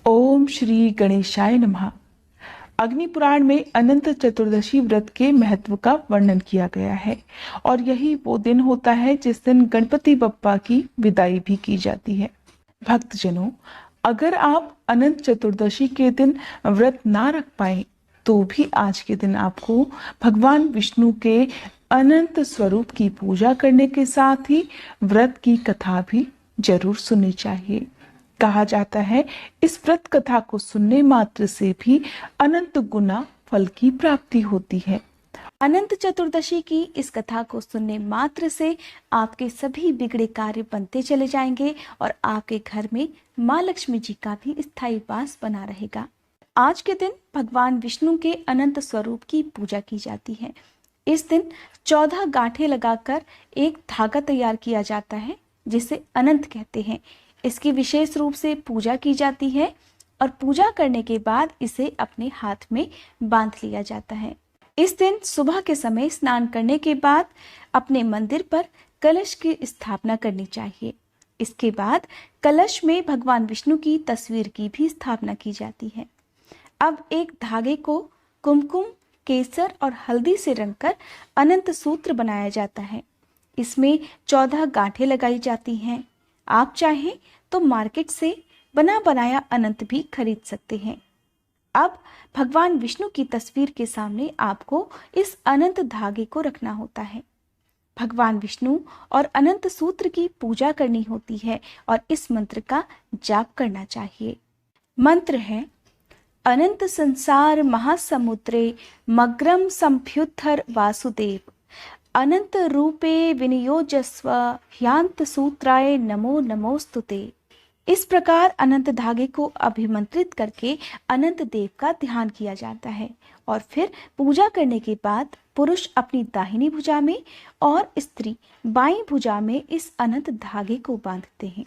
ओम श्री गणेशाय नमः। अग्नि पुराण में अनंत चतुर्दशी व्रत के महत्व का वर्णन किया गया है और यही वो दिन होता है जिस दिन गणपति बप्पा की विदाई भी की जाती है। भक्तजनों, अगर आप अनंत चतुर्दशी के दिन व्रत ना रख पाए तो भी आज के दिन आपको भगवान विष्णु के अनंत स्वरूप की पूजा करने के साथ ही व्रत की कथा भी जरूर सुननी चाहिए। कहा जाता है इस व्रत कथा को सुनने मात्र से भी अनंत गुना फल की प्राप्ति होती है। अनंत चतुर्दशी की इस कथा को सुनने मात्र से आपके सभी बिगड़े कार्य बनते चले जाएंगे और आपके घर में माँ लक्ष्मी जी का भी स्थायी वास बना रहेगा। आज के दिन भगवान विष्णु के अनंत स्वरूप की पूजा की जाती है। इस दिन 14 गांठें लगाकर एक धागा तैयार किया जाता है जिसे अनंत कहते हैं। इसकी विशेष रूप से पूजा की जाती है और पूजा करने के बाद इसे अपने हाथ में बांध लिया जाता है। इस दिन सुबह के समय स्नान करने के बाद अपने मंदिर पर कलश की स्थापना करनी चाहिए। इसके बाद कलश में भगवान विष्णु की तस्वीर की भी स्थापना की जाती है। अब एक धागे को कुमकुम, केसर और हल्दी से रंगकर अनंत सूत्र बनाया जाता है। इसमें 14 गांठें लगाई जाती हैं। आप चाहें तो मार्केट से बना बनाया अनंत भी खरीद सकते हैं। अब भगवान विष्णु की तस्वीर के सामने आपको इस अनंत धागे को रखना होता है। भगवान विष्णु और अनंत सूत्र की पूजा करनी होती है और इस मंत्र का जाप करना चाहिए। मंत्र है: अनंत संसार महासमुद्रे मग्रम संभ्युत्थर वासुदेव, अनंत रूपे विनियोजस्व ह्यांत सूत्राय नमो नमोस्तुते। इस प्रकार अनंत धागे को अभिमंत्रित करके अनंत देव का ध्यान किया जाता है और फिर पूजा करने के बाद पुरुष अपनी दाहिनी भुजा में और स्त्री बाईं भुजा में इस अनंत धागे को बांधते हैं।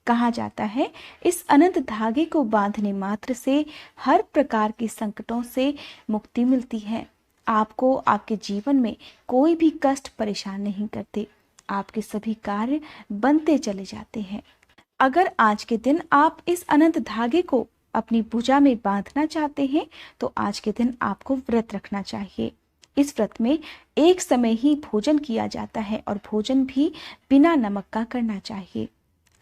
कहा जाता है इस अनंत धागे को बांधने मात्र से हर प्रकार के संकटों से मुक्ति मिलती है। आपको आपके जीवन में कोई भी कष्ट परेशान नहीं करते। आपके सभी कार्य बनते चले जाते हैं। अगर आज के दिन आप इस अनंत धागे को अपनी भुजा में बांधना चाहते हैं तो आज के दिन आपको व्रत रखना चाहिए। इस व्रत में एक समय ही भोजन किया जाता है और भोजन भी बिना नमक का करना चाहिए।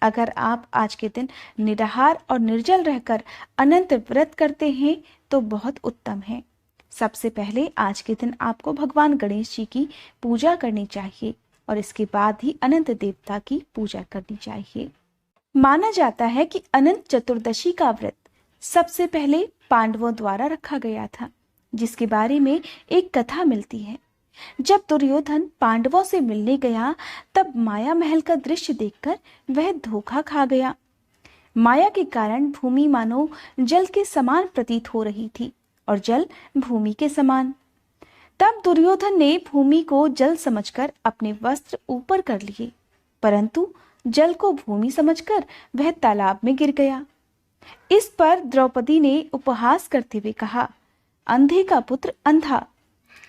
अगर आप आज के दिन निराहार और निर्जल रहकर अनंत व्रत करते हैं तो बहुत उत्तम है। सबसे पहले आज के दिन आपको भगवान गणेश जी की पूजा करनी चाहिए और इसके बाद ही अनंत देवता की पूजा करनी चाहिए। माना जाता है कि अनंत चतुर्दशी का व्रत सबसे पहले पांडवों द्वारा रखा गया था, जिसके बारे में एक कथा मिलती है। जब दुर्योधन पांडवों से मिलने गया तब माया महल का दृश्य देखकर वह धोखा खा गया। माया के कारण भूमि मानो जल के समान प्रतीत हो रही थी और जल भूमि के समान। तब दुर्योधन ने भूमि को जल समझकर अपने वस्त्र ऊपर कर लिए, परंतु जल को भूमि समझकर वह तालाब में गिर गया। इस पर द्रौपदी ने उपहास करते हुए कहा, अंधे का पुत्र अंधा।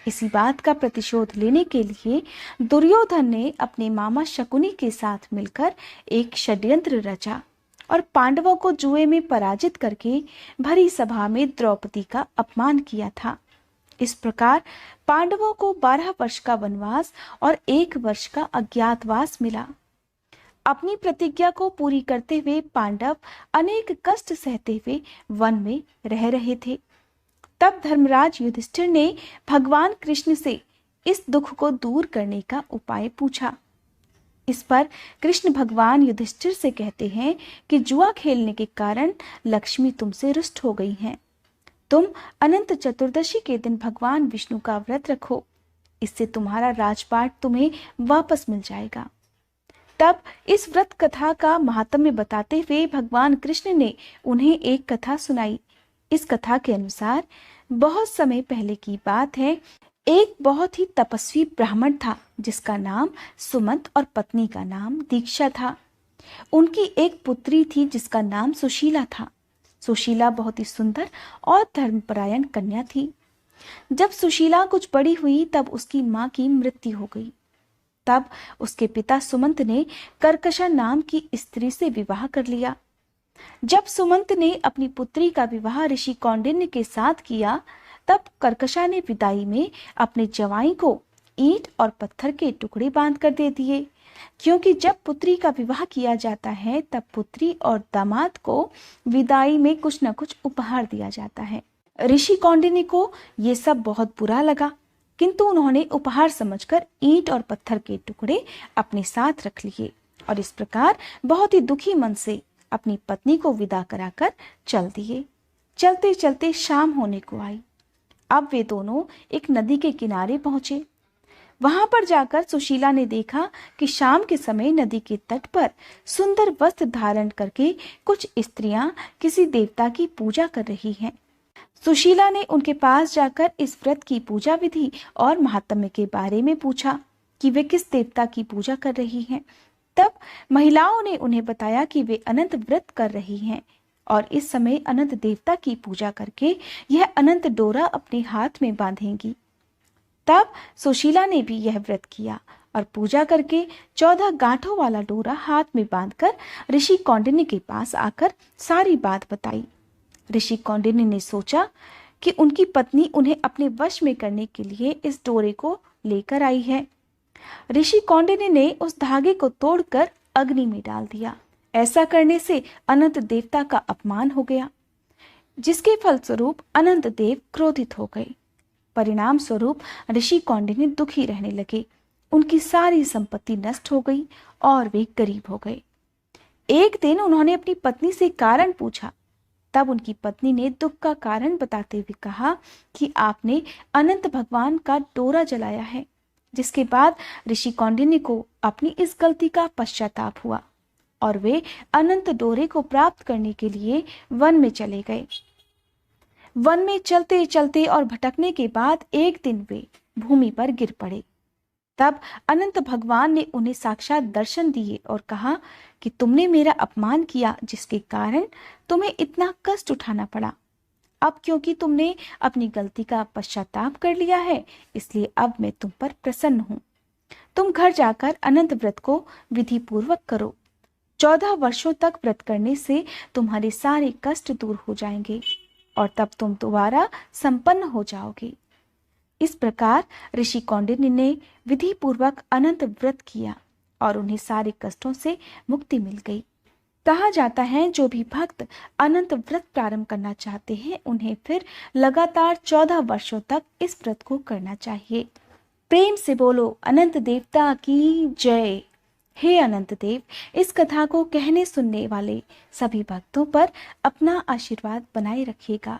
इसी बात का प्रतिशोध लेने के लिए दुर्योधन ने अपने मामा शकुनी के साथ मिलकर एक षड्यंत्र रचा और पांडवों को जुए में पराजित करके भरी सभा में द्रौपदी का अपमान किया था। इस प्रकार पांडवों को 12 वर्ष का वनवास और 1 वर्ष का अज्ञातवास मिला। अपनी प्रतिज्ञा को पूरी करते हुए पांडव अनेक कष्ट सहते हुए वन में रह रहे थे। तब धर्मराज युधिष्ठिर ने भगवान कृष्ण से इस दुख को दूर करने का उपाय पूछा। इस पर कृष्ण भगवान युधिष्ठिर से कहते हैं कि जुआ खेलने के कारण लक्ष्मी तुमसे रुष्ट हो गई हैं। तुम अनंत चतुर्दशी के दिन भगवान विष्णु का व्रत रखो, इससे तुम्हारा राजपाट तुम्हें वापस मिल जाएगा। तब इस व्रत कथा का महात्म्य बताते हुए भगवान कृष्ण ने उन्हें एक कथा सुनाई। इस कथा के अनुसार बहुत समय पहले की बात है, एक बहुत ही तपस्वी ब्राह्मण था जिसका नाम सुमंत और पत्नी का नाम दीक्षा था। उनकी एक पुत्री थी जिसका नाम सुशीला था। सुशीला बहुत ही सुंदर और धर्मपरायण कन्या थी। जब सुशीला कुछ बड़ी हुई तब उसकी माँ की मृत्यु हो गई। तब उसके पिता सुमंत ने कर्कशा नाम की स्त्री से विवाह कर लिया। जब सुमंत ने अपनी पुत्री का विवाह ऋषि कौंडिन्य के साथ किया, तब कर्कशा ने विदाई में अपने जवाई को ईंट और पत्थर के टुकड़े बांध कर दे दिए, क्योंकि जब पुत्री का विवाह किया जाता है तब पुत्री और दामाद को विदाई में कुछ न कुछ उपहार दिया जाता है। ऋषि कौंडिन्य को ये सब बहुत बुरा लगा, किंतु उन्होंने उपहार समझकर ईंट और पत्थर के टुकड़े अपने साथ रख लिए और इस प्रकार बहुत ही दुखी मन से अपनी पत्नी को विदा कराकर चल दिए। चलते चलते शाम होने को आई। अब वे दोनों एक नदी के किनारे पहुंचे। वहां पर जाकर सुशीला ने देखा कि शाम के समय नदी के तट पर सुंदर वस्त्र धारण करके कुछ स्त्रियां किसी देवता की पूजा कर रही हैं। सुशीला ने उनके पास जाकर इस व्रत की पूजा विधि और महात्म्य के बारे में पूछा कि वे किस देवता की पूजा कर रही हैं। तब महिलाओं ने उन्हें बताया कि वे अनंत व्रत कर रही हैं और इस समय अनंत देवता की पूजा करके यह अनंत डोरा अपने हाथ में बांधेंगी। तब सुशीला ने भी यह व्रत किया और पूजा करके 14 गांठों वाला डोरा हाथ में बांधकर ऋषि कौंडिन्य के पास आकर सारी बात बताई। ऋषि कौंडिन्य ने सोचा कि उनकी पत्नी उन्हें अपने वश में करने के लिए इस डोरे को लेकर आई है। ऋषि कौंडिन्य ने उस धागे को तोड़कर अग्नि में डाल दिया। ऐसा करने से अनंत देवता का अपमान हो गया, जिसके फलस्वरूप अनंत देव क्रोधित हो गए। परिणाम स्वरूप ऋषि कौंडिन्य दुखी रहने लगे। उनकी सारी संपत्ति नष्ट हो गई और वे गरीब हो गए। एक दिन उन्होंने अपनी पत्नी से कारण पूछा। तब उनकी पत्नी ने दुख का कारण बताते हुए कहा कि आपने अनंत भगवान का डोरा जलाया है, जिसके बाद ऋषि कौंडिन्य को अपनी इस गलती का पश्चाताप हुआ और वे अनंत डोरे को प्राप्त करने के लिए वन में चले गए। वन में चलते चलते और भटकने के बाद एक दिन वे भूमि पर गिर पड़े। तब अनंत भगवान ने उन्हें साक्षात दर्शन दिए और कहा कि तुमने मेरा अपमान किया, जिसके कारण तुम्हें इतना कष्ट उठाना पड़ा। अब क्योंकि तुमने अपनी गलती का पश्चाताप कर लिया है, इसलिए अब मैं तुम पर प्रसन्न हूं। तुम घर जाकर अनंत व्रत को विधि पूर्वक करो। 14 वर्षों तक व्रत करने से तुम्हारे सारे कष्ट दूर हो जाएंगे और तब तुम दोबारा संपन्न हो जाओगे। इस प्रकार ऋषि कौंडिन्य ने विधि पूर्वक अनंत व्रत किया और उन्हें सारे कष्टों से मुक्ति मिल गई। कहा जाता है जो भी भक्त अनंत व्रत प्रारंभ करना चाहते हैं उन्हें फिर लगातार 14 वर्षों तक इस व्रत को करना चाहिए। प्रेम से बोलो अनंत देवता की जय। हे अनंत देव, इस कथा को कहने सुनने वाले सभी भक्तों पर अपना आशीर्वाद बनाए रखिएगा।